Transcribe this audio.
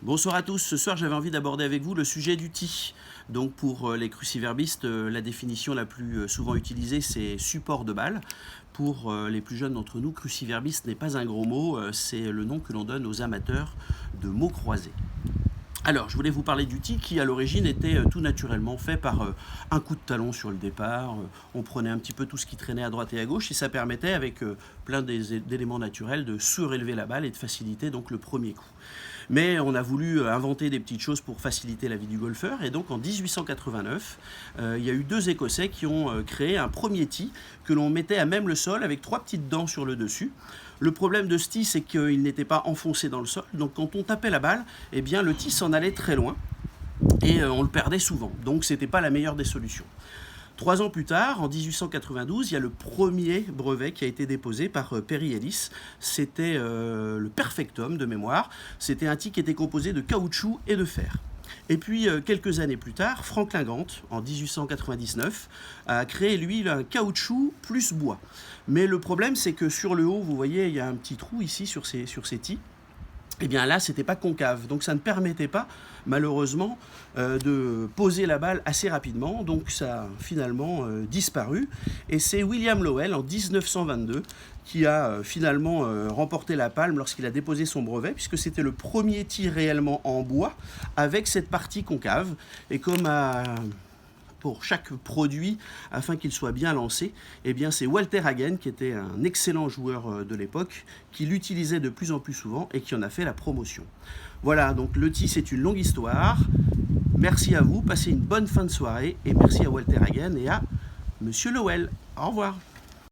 Bonsoir à tous, ce soir j'avais envie d'aborder avec vous le sujet du ti. Donc pour les cruciverbistes, la définition la plus souvent utilisée c'est support de balle. Pour les plus jeunes d'entre nous, cruciverbiste n'est pas un gros mot, c'est le nom que l'on donne aux amateurs de mots croisés. Alors, je voulais vous parler du ti qui, à l'origine, était tout naturellement fait par un coup de talon sur le départ. On prenait un petit peu tout ce qui traînait à droite et à gauche et ça permettait, avec plein d'éléments naturels, de surélever la balle et de faciliter donc le premier coup. Mais on a voulu inventer des petites choses pour faciliter la vie du golfeur et donc en 1889, il y a eu deux Écossais qui ont créé un premier tee que l'on mettait à même le sol avec trois petites dents sur le dessus. Le problème de ce tee, c'est qu'il n'était pas enfoncé dans le sol, donc quand on tapait la balle, eh bien le tee s'en allait très loin et on le perdait souvent, donc c'était pas la meilleure des solutions. 3 ans plus tard, en 1892, il y a le premier brevet qui a été déposé par Perry Ellis. C'était le Perfectum de mémoire. C'était un tee qui était composé de caoutchouc et de fer. Et puis, quelques années plus tard, Franklin Grant, en 1899, a créé, lui, un caoutchouc plus bois. Mais le problème, c'est que sur le haut, vous voyez, il y a un petit trou ici sur ces tees. Et bien là, c'était pas concave, donc ça ne permettait pas, malheureusement, de poser la balle assez rapidement, donc ça a finalement disparu. Et c'est William Lowell, en 1922, qui a finalement remporté la palme lorsqu'il a déposé son brevet, puisque c'était le premier tir réellement en bois, avec cette partie concave. Et comme pour chaque produit, afin qu'il soit bien lancé, eh bien c'est Walter Hagen, qui était un excellent joueur de l'époque, qui l'utilisait de plus en plus souvent et qui en a fait la promotion. Voilà, donc le tee, c'est une longue histoire. Merci à vous, passez une bonne fin de soirée et merci à Walter Hagen et à Monsieur Lowell. Au revoir.